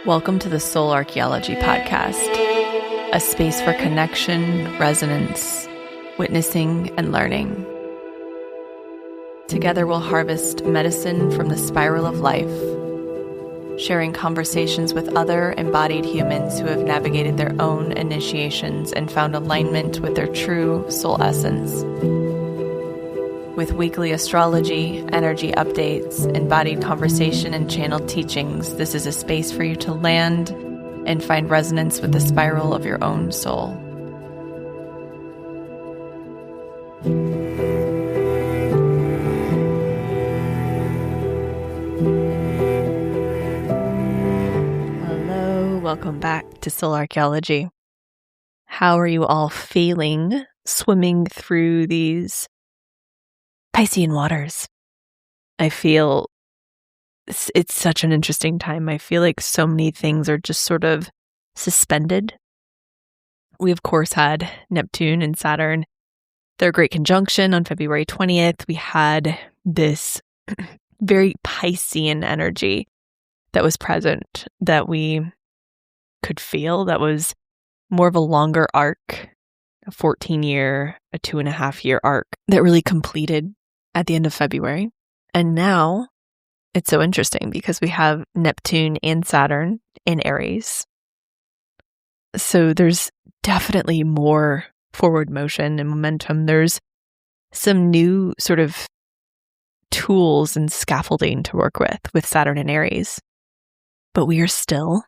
Welcome to the Soul Archaeology podcast, a space for connection, resonance, witnessing, and learning. Together we'll harvest medicine from the spiral of life, sharing conversations with other embodied humans who have navigated their own initiations and found alignment with their true soul essence. With weekly astrology, energy updates, embodied conversation, and channeled teachings, this is a space for you to land and find resonance with the spiral of your own soul. Hello, welcome back to Soul Archaeology. How are you all feeling swimming through these Piscean waters? I feel it's such an interesting time. I feel like so many things are just sort of suspended. We, of course, had Neptune and Saturn, their great conjunction on February 20th. We had this very Piscean energy that was present, that we could feel, that was more of a longer arc, a 14-year, a 2.5-year arc that really completed at the end of February. And now it's so interesting because we have Neptune and Saturn in Aries. So there's definitely more forward motion and momentum. There's some new sort of tools and scaffolding to work with Saturn and Aries. But we are still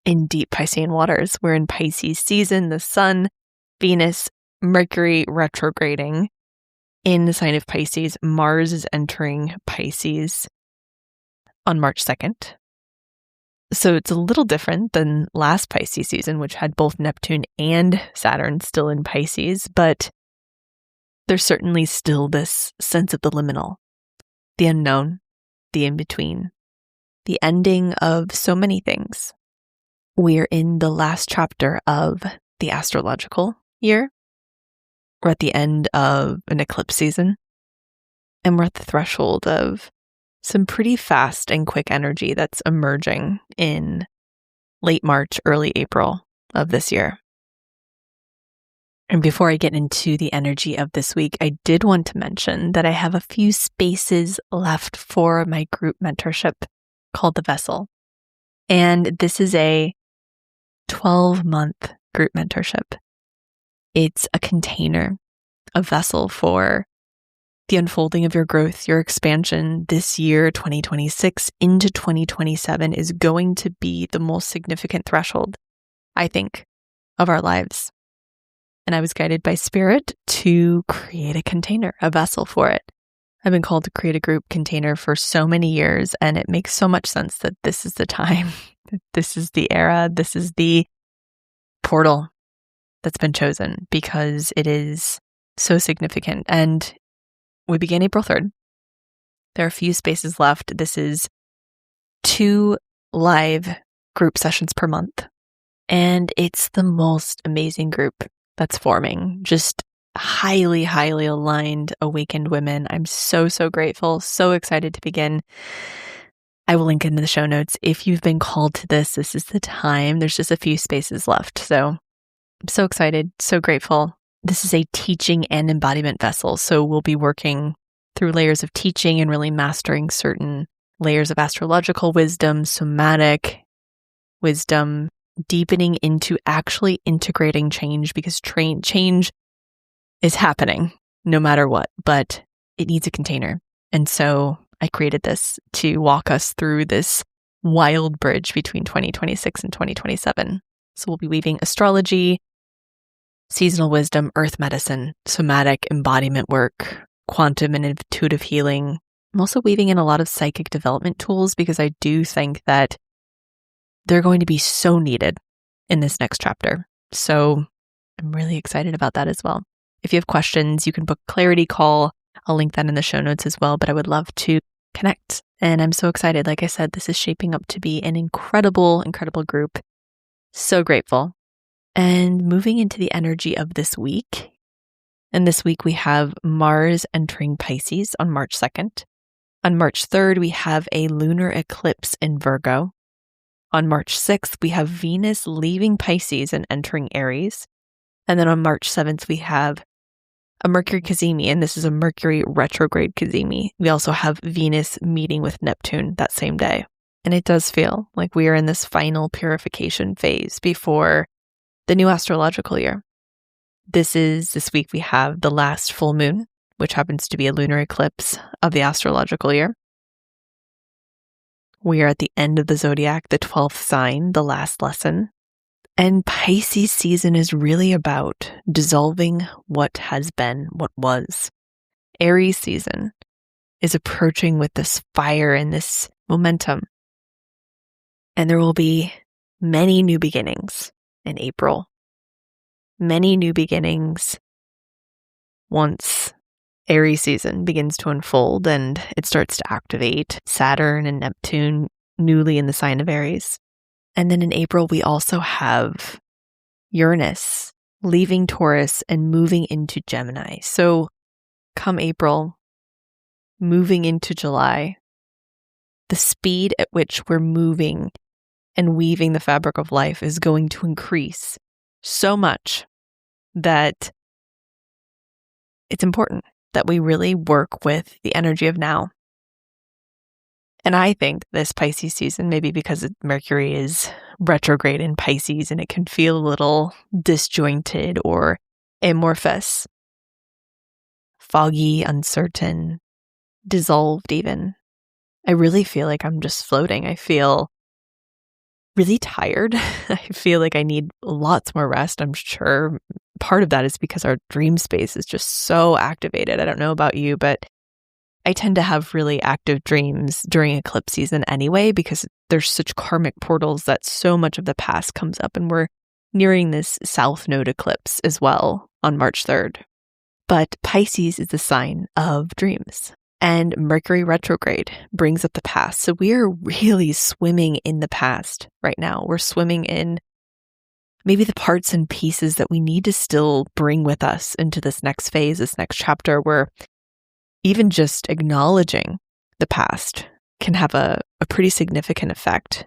in deep Piscean waters. We're in Pisces season, the Sun, Venus, Mercury retrograding in the sign of Pisces. Mars is entering Pisces on March 2nd. So it's a little different than last Pisces season, which had both Neptune and Saturn still in Pisces, but there's certainly still this sense of the liminal, the unknown, the in-between, the ending of so many things. We're in the last chapter of the astrological year. We're at the end of an eclipse season, and we're at the threshold of some pretty fast and quick energy that's emerging in late March, early April of this year. And before I get into the energy of this week, I did want to mention that I have a few spaces left for my group mentorship called The Vessel. And this is a 12-month group mentorship. It's a container, a vessel for the unfolding of your growth, your expansion. This year, 2026 into 2027 is going to be the most significant threshold, I think, of our lives. And I was guided by Spirit to create a container, a vessel for it. I've been called to create a group container for so many years, and it makes so much sense that this is the time, this is the era, this is the portal that's been chosen, because it is so significant. And we begin April 3rd. There are a few spaces left. This is 2 live group sessions per month. And it's the most amazing group that's forming. Just highly, highly aligned, awakened women. I'm so, so grateful. So excited to begin. I will link into the show notes. If you've been called to this is the time. There's just a few spaces left. So I'm so excited, so grateful. This is a teaching and embodiment vessel. So we'll be working through layers of teaching and really mastering certain layers of astrological wisdom, somatic wisdom, deepening into actually integrating change, because change is happening no matter what, but it needs a container. And so I created this to walk us through this wild bridge between 2026 and 2027. So we'll be weaving astrology, seasonal wisdom, earth medicine, somatic embodiment work, quantum and intuitive healing. I'm also weaving in a lot of psychic development tools, because I do think that they're going to be so needed in this next chapter. So I'm really excited about that as well. If you have questions, you can book a clarity call. I'll link that in the show notes as well, but I would love to connect. And I'm so excited. Like I said, this is shaping up to be an incredible, incredible group. So grateful. And moving into the energy of this week. And this week we have Mars entering Pisces on March 2nd. On March 3rd, we have a lunar eclipse in Virgo. On March 6th, we have Venus leaving Pisces and entering Aries. And then on March 7th, we have a Mercury cazimi, and this is a Mercury retrograde cazimi. We also have Venus meeting with Neptune that same day. And it does feel like we are in this final purification phase before the new astrological year. This week we have the last full moon, which happens to be a lunar eclipse of the astrological year. We are at the end of the zodiac, the 12th sign, the last lesson. And Pisces season is really about dissolving what has been, what was. Aries season is approaching with this fire and this momentum. And there will be many new beginnings in April. Many new beginnings once Aries season begins to unfold and it starts to activate Saturn and Neptune newly in the sign of Aries. And then in April, we also have Uranus leaving Taurus and moving into Gemini. So come April, moving into July, the speed at which we're moving and weaving the fabric of life is going to increase so much that it's important that we really work with the energy of now. And I think this Pisces season, maybe because Mercury is retrograde in Pisces and it can feel a little disjointed or amorphous, foggy, uncertain, dissolved even. I really feel like I'm just floating. I feel really tired. I feel like I need lots more rest. I'm sure part of that is because our dream space is just so activated. I don't know about you, but I tend to have really active dreams during eclipse season anyway, because there's such karmic portals that so much of the past comes up, and we're nearing this South Node eclipse as well on March 3rd. But Pisces is the sign of dreams, and Mercury retrograde brings up the past. So we are really swimming in the past right now. We're swimming in maybe the parts and pieces that we need to still bring with us into this next phase, this next chapter, where even just acknowledging the past can have a pretty significant effect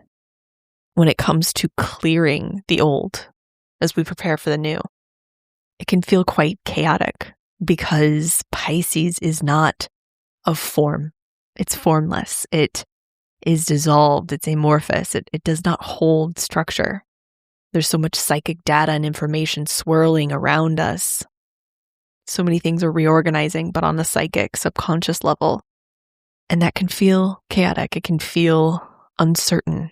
when it comes to clearing the old as we prepare for the new. It can feel quite chaotic because Pisces is not of form. It's formless. It is dissolved. It's amorphous. It does not hold structure. There's so much psychic data and information swirling around us. So many things are reorganizing, but on the psychic, subconscious level. And that can feel chaotic. It can feel uncertain.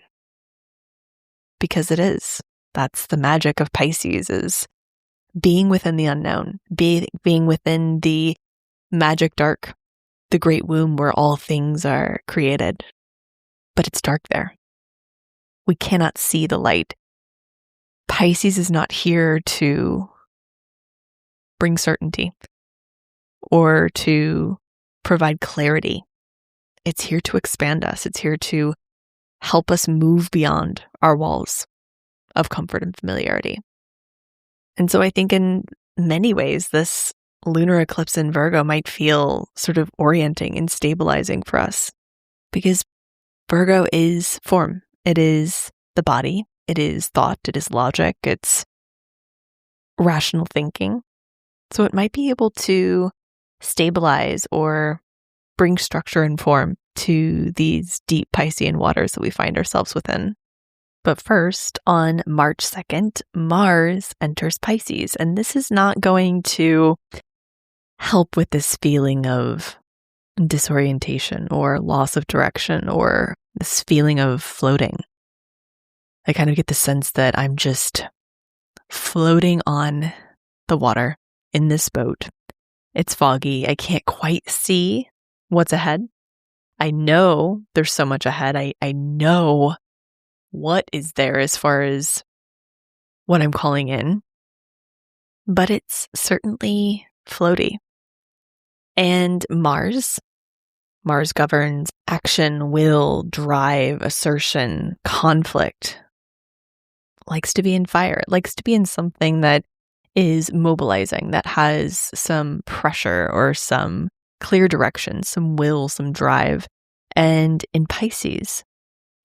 Because it is. That's the magic of Pisces, is being within the unknown, being within the magic dark, the great womb where all things are created. But it's dark there. We cannot see the light. Pisces is not here to bring certainty or to provide clarity. It's here to expand us. It's here to help us move beyond our walls of comfort and familiarity. And so I think in many ways, this lunar eclipse in Virgo might feel sort of orienting and stabilizing for us, because Virgo is form. It is the body. It is thought. It is logic. It's rational thinking. So it might be able to stabilize or bring structure and form to these deep Piscean waters that we find ourselves within. But first, on March 2nd, Mars enters Pisces, and this is not going to help with this feeling of disorientation or loss of direction or this feeling of floating. I kind of get the sense that I'm just floating on the water in this boat. It's foggy. I can't quite see what's ahead. I know there's so much ahead. I know what is there as far as what I'm calling in, but it's certainly floaty. And Mars governs action, will, drive, assertion, conflict. Likes to be in fire. It likes to be in something that is mobilizing, that has some pressure or some clear direction, some will, some drive. And in Pisces,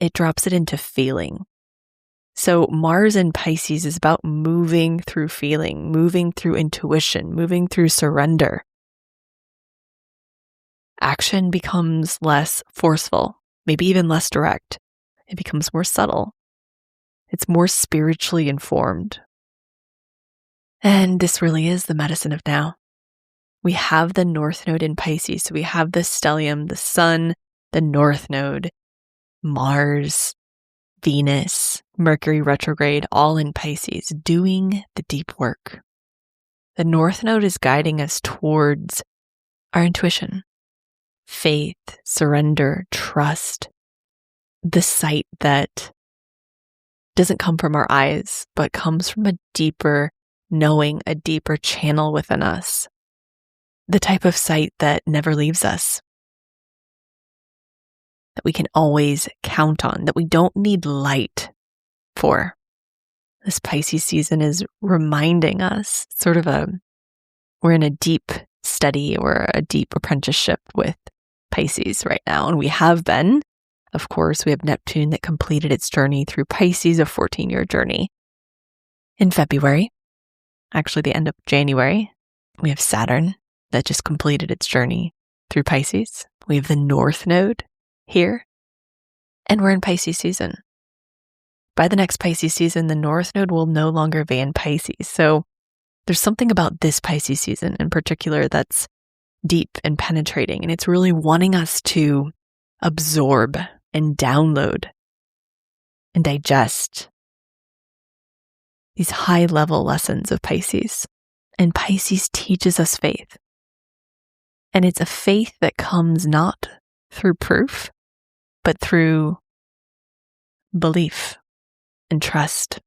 it drops it into feeling. So Mars in Pisces is about moving through feeling, moving through intuition, moving through surrender. Action becomes less forceful, maybe even less direct. It becomes more subtle. It's more spiritually informed. And this really is the medicine of now. We have the North Node in Pisces. So we have the stellium, the Sun, the North Node, Mars, Venus, Mercury retrograde, all in Pisces, doing the deep work. The North Node is guiding us towards our intuition, faith, surrender, trust, the sight that doesn't come from our eyes, but comes from a deeper knowing, a deeper channel within us, the type of sight that never leaves us, that we can always count on, that we don't need light for. This Pisces season is reminding us we're in a deep study or a deep apprenticeship with Pisces right now. And we have been, of course, we have Neptune that completed its journey through Pisces, a 14-year journey. In February, actually the end of January, we have Saturn that just completed its journey through Pisces. We have the North Node here, and we're in Pisces season. By the next Pisces season, the North Node will no longer be in Pisces. So there's something about this Pisces season in particular that's deep and penetrating, and it's really wanting us to absorb and download and digest these high-level lessons of Pisces. And Pisces teaches us faith. And it's a faith that comes not through proof, but through belief and trust.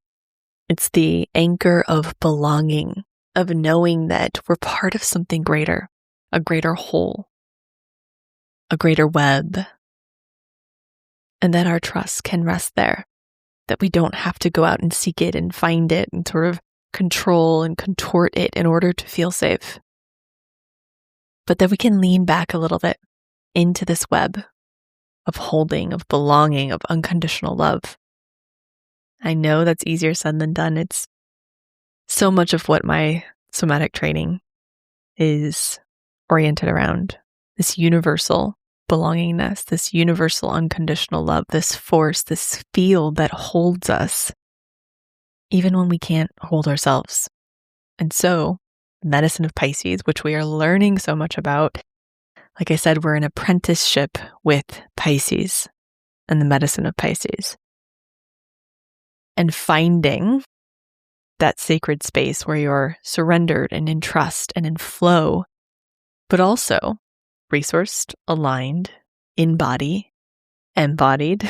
It's the anchor of belonging, of knowing that we're part of something greater, a greater whole, a greater web, and that our trust can rest there, that we don't have to go out and seek it and find it and sort of control and contort it in order to feel safe, but that we can lean back a little bit into this web of holding, of belonging, of unconditional love. I know that's easier said than done. It's so much of what my somatic training is oriented around, this universal belongingness, this universal unconditional love, this force, this field that holds us even when we can't hold ourselves. And so, medicine of Pisces, which we are learning so much about, like I said, we're in apprenticeship with Pisces and the medicine of Pisces. And finding that sacred space where you're surrendered and in trust and in flow, but also resourced, aligned, in body, embodied.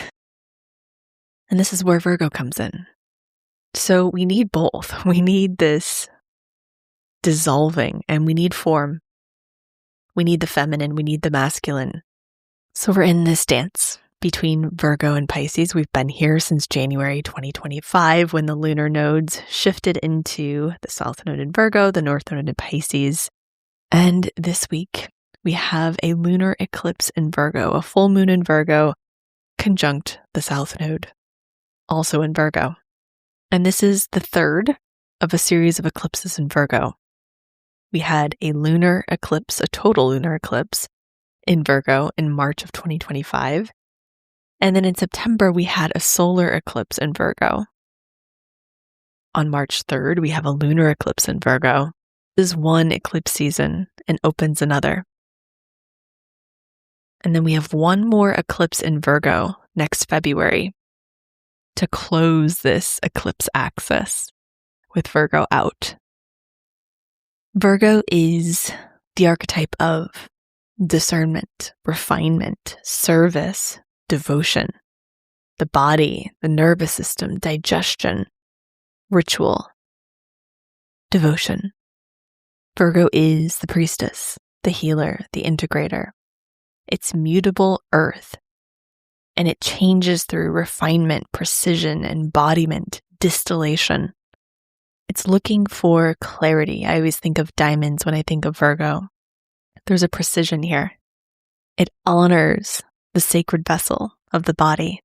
And this is where Virgo comes in. So we need both. We need this dissolving and we need form. We need the feminine, we need the masculine. So we're in this dance between Virgo and Pisces. We've been here since January 2025 when the lunar nodes shifted into the South Node in Virgo, the North Node in Pisces. And this week we have a lunar eclipse in Virgo, a full moon in Virgo, conjunct the South Node, also in Virgo. And this is the third of a series of eclipses in Virgo. We had a lunar eclipse, a total lunar eclipse in Virgo in March of 2025. And then in September, we had a solar eclipse in Virgo. On March 3rd, we have a lunar eclipse in Virgo. This is one eclipse season and opens another. And then we have one more eclipse in Virgo next February to close this eclipse axis with Virgo out. Virgo is the archetype of discernment, refinement, service, devotion, the body, the nervous system, digestion, ritual, devotion. Virgo is the priestess, the healer, the integrator. It's mutable earth, and it changes through refinement, precision, embodiment, distillation. It's looking for clarity. I always think of diamonds when I think of Virgo. There's a precision here. It honors the sacred vessel of the body.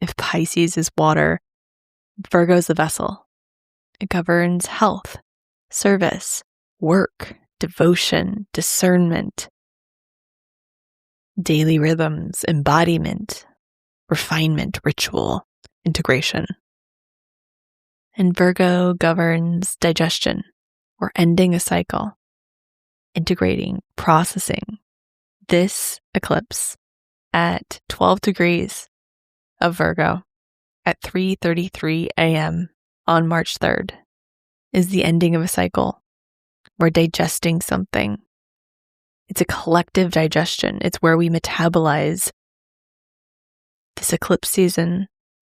If Pisces is water, Virgo's the vessel. It governs health, service, work, devotion, discernment, daily rhythms, embodiment, refinement, ritual, integration. And Virgo governs digestion, or ending a cycle, integrating, processing. This eclipse at 12 degrees of Virgo at 3:33 a.m. on March 3rd is the ending of a cycle. We're digesting something. It's a collective digestion. It's where we metabolize this eclipse season,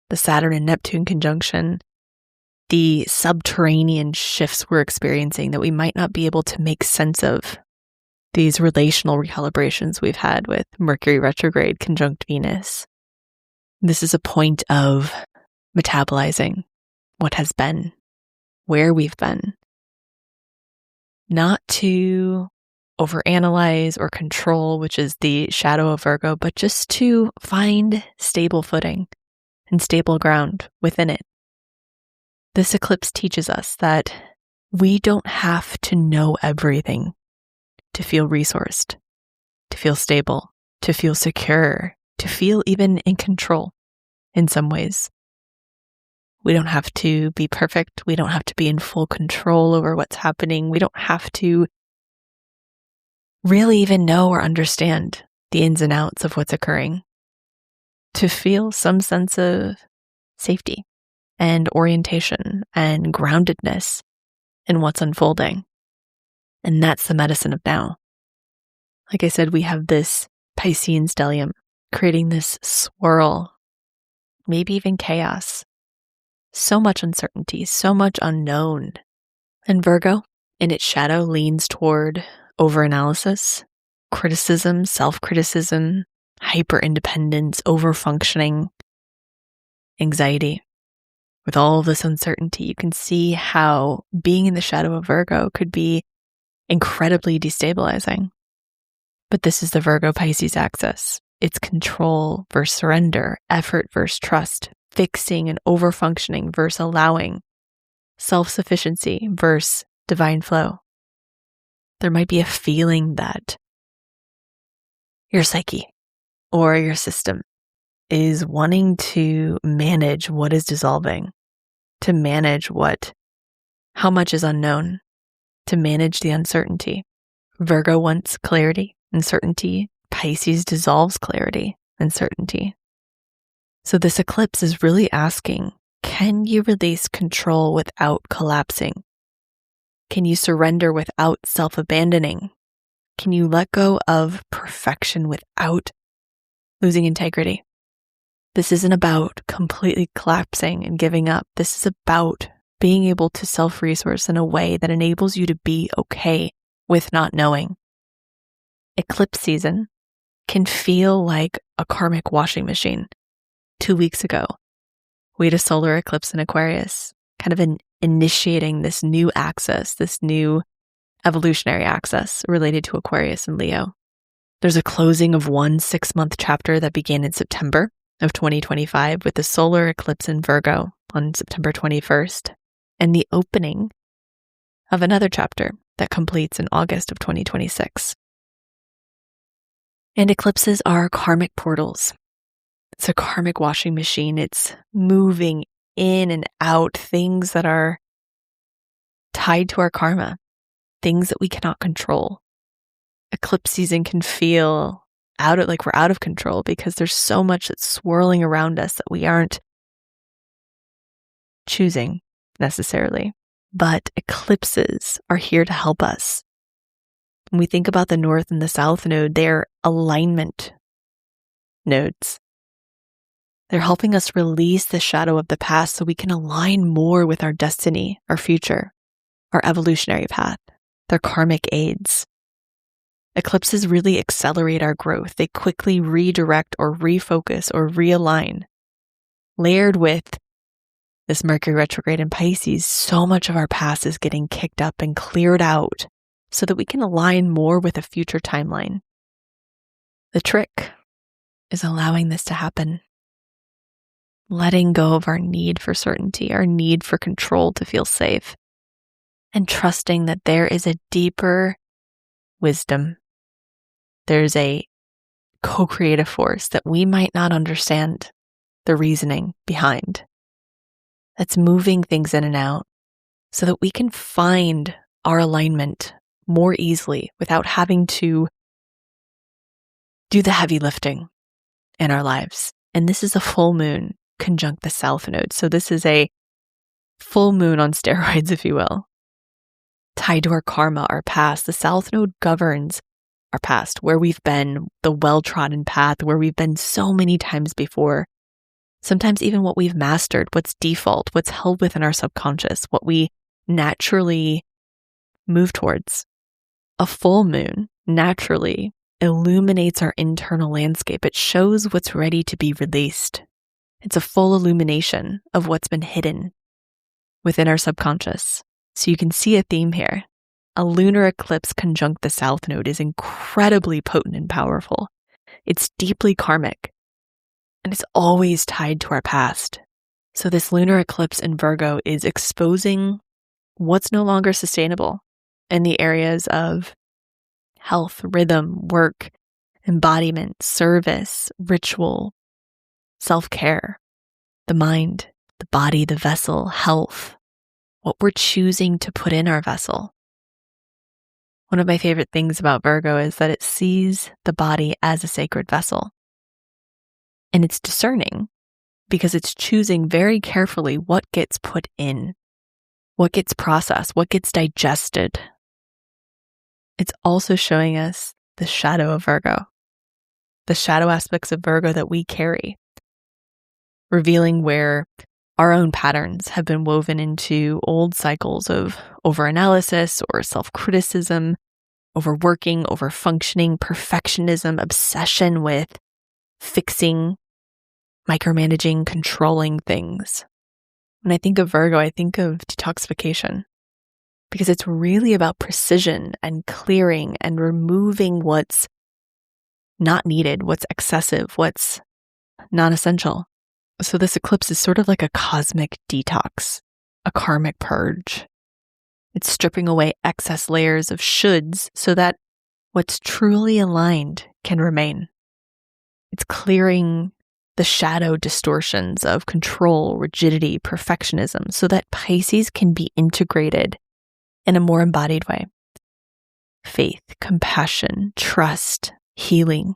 the Saturn and Neptune conjunction, the subterranean shifts we're experiencing that we might not be able to make sense of, these relational recalibrations we've had with Mercury retrograde conjunct Venus. This is a point of metabolizing what has been, where we've been, not to overanalyze or control, which is the shadow of Virgo, but just to find stable footing and stable ground within it. This eclipse teaches us that we don't have to know everything to feel resourced, to feel stable, to feel secure, to feel even in control in some ways. We don't have to be perfect. We don't have to be in full control over what's happening. We don't have to really even know or understand the ins and outs of what's occurring to feel some sense of safety and orientation and groundedness in what's unfolding. And that's the medicine of now. Like I said, we have this Piscean stellium creating this swirl, maybe even chaos. So much uncertainty, so much unknown. And Virgo, in its shadow, leans toward overanalysis, criticism, self-criticism, hyper-independence, over-functioning, anxiety. With all this uncertainty, you can see how being in the shadow of Virgo could be incredibly destabilizing. But this is the Virgo-Pisces axis. It's control versus surrender, effort versus trust, fixing and over-functioning versus allowing, self-sufficiency versus divine flow. There might be a feeling that your psyche or your system is wanting to manage what is dissolving, to manage how much is unknown, to manage the uncertainty. Virgo wants clarity and certainty. Pisces dissolves clarity and certainty. So this eclipse is really asking, can you release control without collapsing? Can you surrender without self-abandoning? Can you let go of perfection without losing integrity? This isn't about completely collapsing and giving up. This is about being able to self-resource in a way that enables you to be okay with not knowing. Eclipse season can feel like a karmic washing machine. 2 weeks ago, we had a solar eclipse in Aquarius, kind of initiating this new axis, this new evolutionary axis related to Aquarius and Leo. There's a closing of one 6-month chapter that began in September of 2025 with the solar eclipse in Virgo on September 21st, and the opening of another chapter that completes in August of 2026. And eclipses are karmic portals. It's a karmic washing machine. It's moving in and out things that are tied to our karma, things that we cannot control. Eclipse season can feel like we're out of control because there's so much that's swirling around us that we aren't choosing necessarily. But eclipses are here to help us. When we think about the North and the South node, they're alignment nodes. They're helping us release the shadow of the past so we can align more with our destiny, our future, our evolutionary path. They're karmic aids. Eclipses really accelerate our growth. They quickly redirect or refocus or realign. Layered with this Mercury retrograde in Pisces, so much of our past is getting kicked up and cleared out so that we can align more with a future timeline. The trick is allowing this to happen. letting go of our need for certainty, our need for control to feel safe, and trusting that there is a deeper wisdom. There's a co-creative force that we might not understand the reasoning behind, that's moving things in and out so that we can find our alignment more easily without having to do the heavy lifting in our lives. And this is a full moon conjunct the South Node. So this is a full moon on steroids, if you will, tied to our karma, our past. The South Node governs our past, where we've been, the well-trodden path, where we've been so many times before. Sometimes even what we've mastered, what's default, what's held within our subconscious, what we naturally move towards. A full moon naturally illuminates our internal landscape. It shows what's ready to be released. It's a full illumination of what's been hidden within our subconscious. So you can see a theme here. A lunar eclipse conjunct the South Node is incredibly potent and powerful. It's deeply karmic, and it's always tied to our past. So this lunar eclipse in Virgo is exposing what's no longer sustainable in the areas of health, rhythm, work, embodiment, service, ritual, self-care, the mind, the body, the vessel, health, what we're choosing to put in our vessel. One of my favorite things about Virgo is that it sees the body as a sacred vessel. And it's discerning because it's choosing very carefully what gets put in, what gets processed, what gets digested. It's also showing us the shadow of Virgo, the shadow aspects of Virgo that we carry, revealing where our own patterns have been woven into old cycles of overanalysis or self-criticism, overworking, overfunctioning, perfectionism, obsession with fixing, micromanaging, controlling things. When I think of Virgo, I think of detoxification because it's really about precision and clearing and removing what's not needed, what's excessive, what's non-essential. So this eclipse is sort of like a cosmic detox, a karmic purge. It's stripping away excess layers of shoulds so that what's truly aligned can remain. It's clearing the shadow distortions of control, rigidity, perfectionism so that Pisces can be integrated in a more embodied way. Faith, compassion, trust, healing.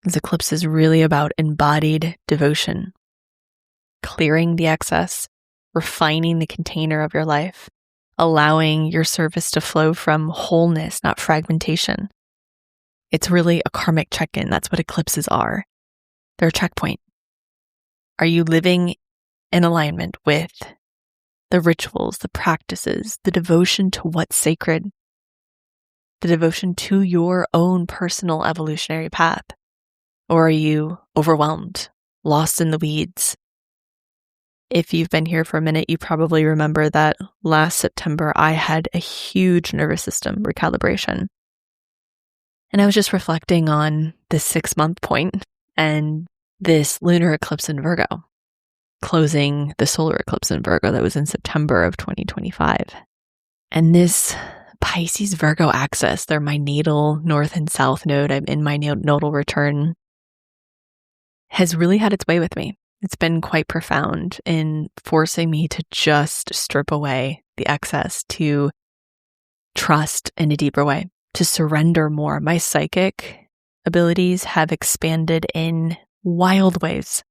This eclipse is really about embodied devotion. Clearing the excess, refining the container of your life, allowing your service to flow from wholeness, not fragmentation. It's really a karmic check-in. That's what eclipses are. They're a checkpoint. Are you living in alignment with the rituals, the practices, the devotion to what's sacred, the devotion to your own personal evolutionary path? Or are you overwhelmed, lost in the weeds? If you've been here for a minute, you probably remember that last September, I had a huge nervous system recalibration. And I was just reflecting on this 6-month point and this lunar eclipse in Virgo, closing the solar eclipse in Virgo that was in September of 2025. And this Pisces Virgo axis, they're my natal north and south node. I'm in my nodal return, has really had its way with me. It's been quite profound in forcing me to just strip away the excess, to trust in a deeper way, to surrender more. My psychic abilities have expanded in wild ways.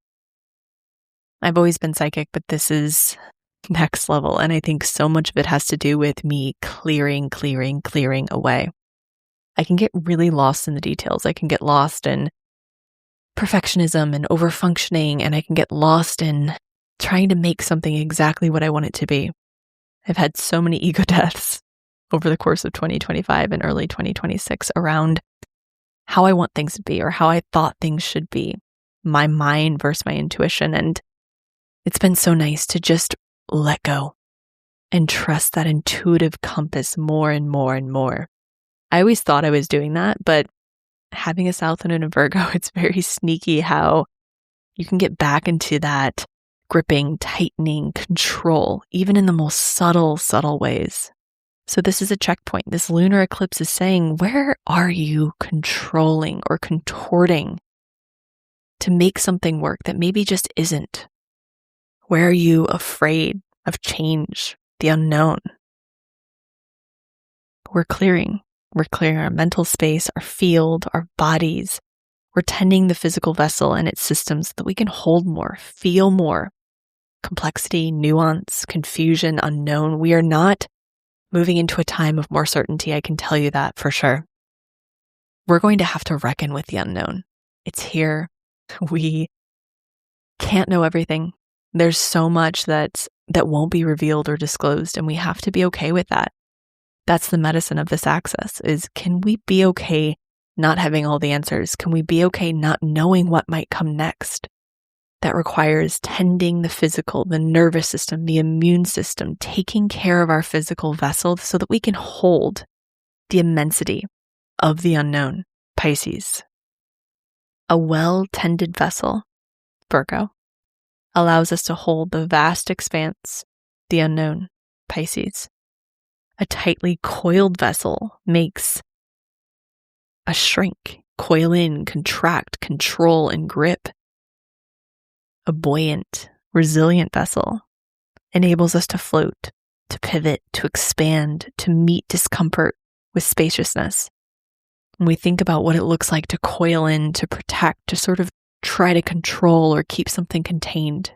I've always been psychic, but this is next level. And I think so much of it has to do with me clearing away. I can get really lost in the details. I can get lost in perfectionism and overfunctioning, and I can get lost in trying to make something exactly what I want it to be. I've had so many ego deaths over the course of 2025 and early 2026 around how I want things to be or how I thought things should be, my mind versus my intuition. And it's been so nice to just let go and trust that intuitive compass more and more and more. I always thought I was doing that, but having a South Node in Virgo, it's very sneaky how you can get back into that gripping, tightening, control, even in the most subtle ways. So this is a checkpoint. This lunar eclipse is saying, where are you controlling or contorting to make something work that maybe just isn't? Where are you afraid of change, the unknown? We're clearing our mental space, our field, our bodies. We're tending the physical vessel and its systems so that we can hold more, feel more complexity, nuance, confusion, unknown. We are not moving into a time of more certainty. I can tell you that for sure. We're going to have to reckon with the unknown. It's here. We can't know everything. There's so much that won't be revealed or disclosed, and we have to be okay with that. That's the medicine of this axis, is can we be okay not having all the answers? Can we be okay not knowing what might come next? That requires tending the physical, the nervous system, the immune system, taking care of our physical vessel so that we can hold the immensity of the unknown, Pisces. A well-tended vessel, Virgo, allows us to hold the vast expanse, the unknown, Pisces. A tightly coiled vessel makes us shrink, coil in, contract, control, and grip. A buoyant, resilient vessel enables us to float, to pivot, to expand, to meet discomfort with spaciousness. When we think about what it looks like to coil in, to protect, to sort of try to control or keep something contained,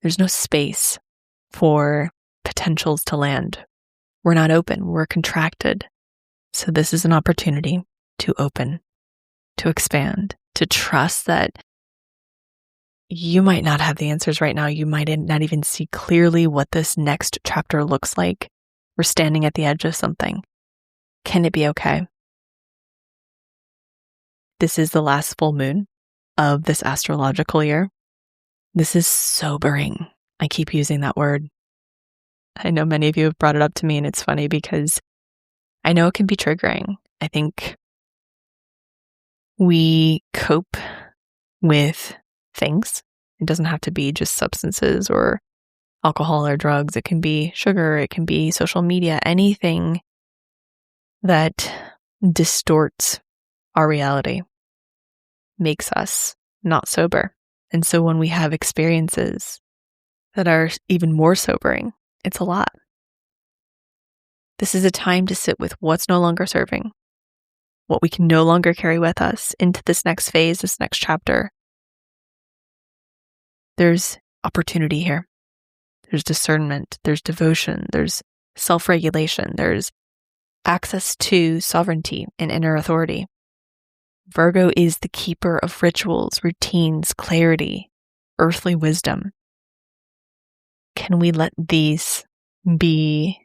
there's no space for potentials to land. We're not open, we're contracted. So this is an opportunity to open, to expand, to trust that you might not have the answers right now. You might not even see clearly what this next chapter looks like. We're standing at the edge of something. Can it be okay? This is the last full moon of this astrological year. This is sobering. I keep using that word. I know many of you have brought it up to me, and it's funny because I know it can be triggering. I think we cope with things. It doesn't have to be just substances or alcohol or drugs. It can be sugar. It can be social media, anything that distorts our reality, makes us not sober. And so when we have experiences that are even more sobering, it's a lot. This is a time to sit with what's no longer serving, what we can no longer carry with us into this next phase, this next chapter. There's opportunity here. There's discernment. There's devotion. There's self-regulation. There's access to sovereignty and inner authority. Virgo is the keeper of rituals, routines, clarity, earthly wisdom. Can we let these be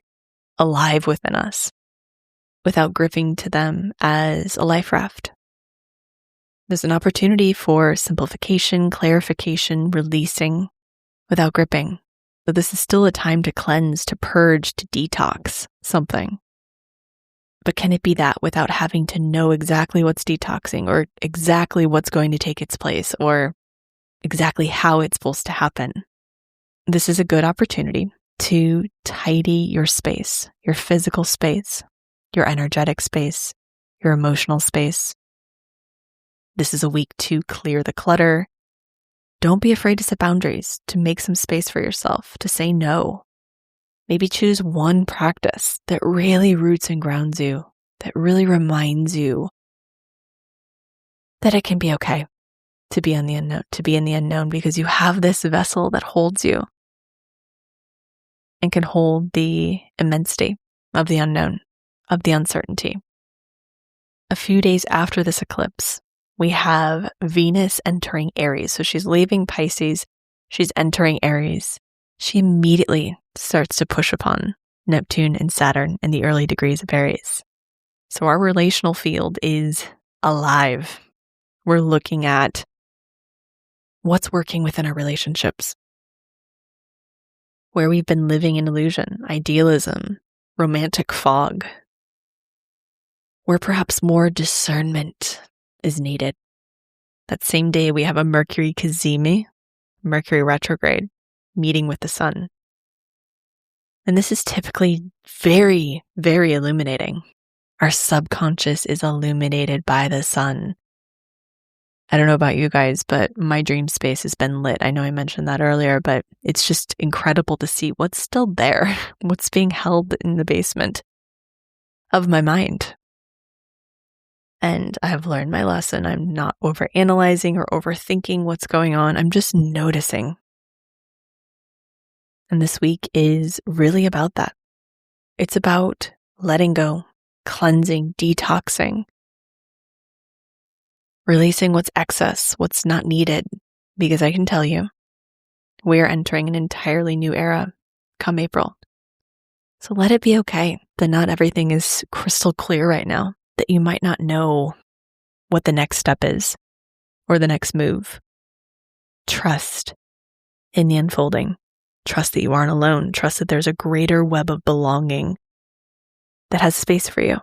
alive within us without gripping to them as a life raft? There's an opportunity for simplification, clarification, releasing without gripping. So this is still a time to cleanse, to purge, to detox something. But can it be that without having to know exactly what's detoxing or exactly what's going to take its place or exactly how it's supposed to happen? This is a good opportunity to tidy your space, your physical space, your energetic space, your emotional space. This is a week to clear the clutter. Don't be afraid to set boundaries, to make some space for yourself, to say no. Maybe choose one practice that really roots and grounds you, that really reminds you that it can be okay to be in the unknown, because you have this vessel that holds you and can hold the immensity of the unknown, of the uncertainty. A few days after this eclipse, we have Venus entering Aries. So she's leaving Pisces, she's entering Aries. She immediately starts to push upon Neptune and Saturn in the early degrees of Aries. So our relational field is alive. We're looking at what's working within our relationships, where we've been living in illusion, idealism, romantic fog, where perhaps more discernment is needed. That same day we have a Mercury cazimi, Mercury retrograde. meeting with the sun. And this is typically very, very illuminating. Our subconscious is illuminated by the sun. I don't know about you guys, but my dream space has been lit. I know I mentioned that earlier, but it's just incredible to see what's still there, what's being held in the basement of my mind. And I have learned my lesson. I'm not overanalyzing or overthinking what's going on. I'm just noticing. And this week is really about that. It's about letting go, cleansing, detoxing, releasing what's excess, what's not needed. Because I can tell you, we are entering an entirely new era come April. So let it be okay that not everything is crystal clear right now, that you might not know what the next step is or the next move. Trust in the unfolding. Trust that you aren't alone. Trust that there's a greater web of belonging that has space for you,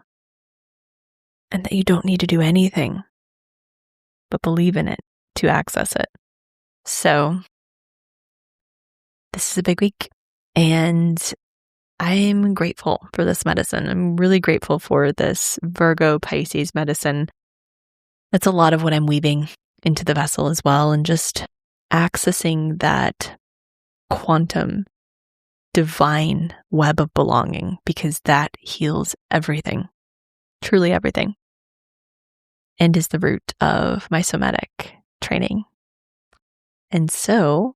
and that you don't need to do anything but believe in it to access it. So this is a big week, and I'm grateful for this medicine. I'm really grateful for this Virgo Pisces medicine. That's a lot of what I'm weaving into the vessel as well, and just accessing that quantum divine web of belonging, because that heals everything, truly everything, and is the root of my somatic training. And so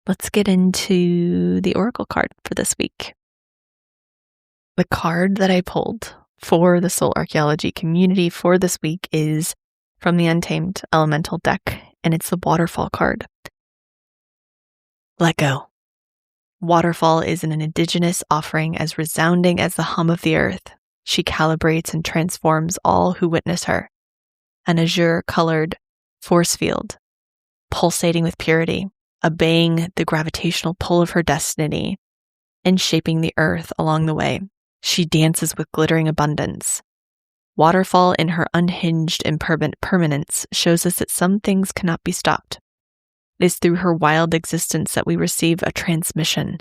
let's get into the oracle card for this week. The card that I pulled for the Soul Archaeology community for this week is from the Untamed Elemental deck, and it's the Waterfall card. Let go. Waterfall is an indigenous offering as resounding as the hum of the earth. She calibrates and transforms all who witness her. An azure-colored force field, pulsating with purity, obeying the gravitational pull of her destiny, and shaping the earth along the way. She dances with glittering abundance. Waterfall, in her unhinged impermanence, shows us that some things cannot be stopped. It is through her wild existence that we receive a transmission.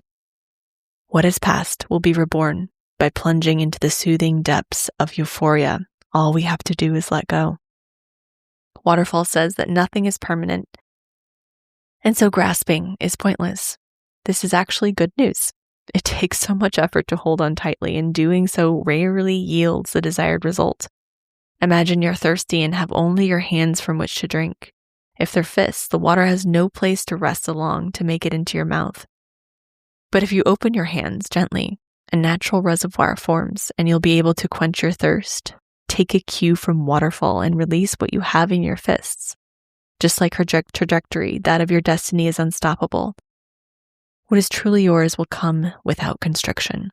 What is past will be reborn by plunging into the soothing depths of euphoria. All we have to do is let go. Waterfall says that nothing is permanent, and so grasping is pointless. This is actually good news. It takes so much effort to hold on tightly, and doing so rarely yields the desired result. Imagine you're thirsty and have only your hands from which to drink. If they're fists, the water has no place to rest along to make it into your mouth. But if you open your hands gently, a natural reservoir forms, and you'll be able to quench your thirst. Take a cue from Waterfall and release what you have in your fists. Just like her trajectory, that of your destiny is unstoppable. What is truly yours will come without constriction.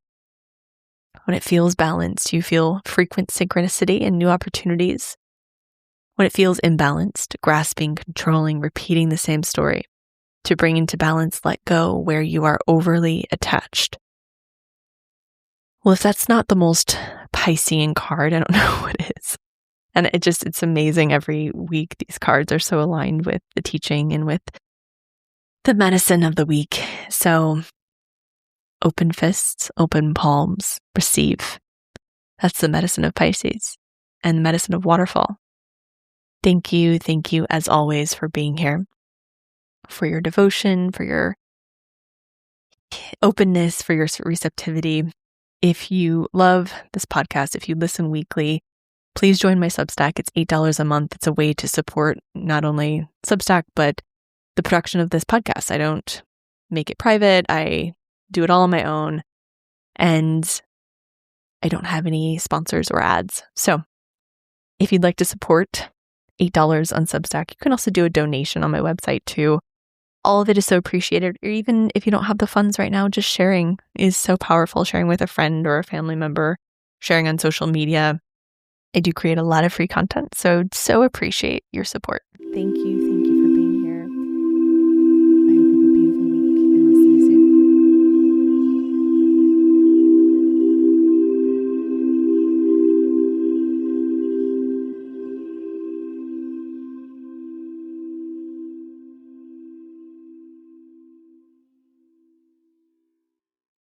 When it feels balanced, you feel frequent synchronicity and new opportunities. When it feels imbalanced, grasping, controlling, repeating the same story. To bring into balance, let go where you are overly attached. Well, if that's not the most Piscean card, I don't know what is. And it's amazing every week. These cards are so aligned with the teaching and with the medicine of the week. So open fists, open palms, receive. That's the medicine of Pisces and the medicine of Waterfall. Thank you as always for being here, for your devotion, for your openness, for your receptivity. If you love this podcast, if you listen weekly, please join my Substack. It's $8 a month. It's a way to support not only Substack, but the production of this podcast. I don't make it private. I do it all on my own, and I don't have any sponsors or ads. So if you'd like to support, $8 on Substack. You can also do a donation on my website too. All of it is so appreciated. Or even if you don't have the funds right now, just sharing is so powerful. Sharing with a friend or a family member, sharing on social media. I do create a lot of free content, so appreciate your support. Thank you.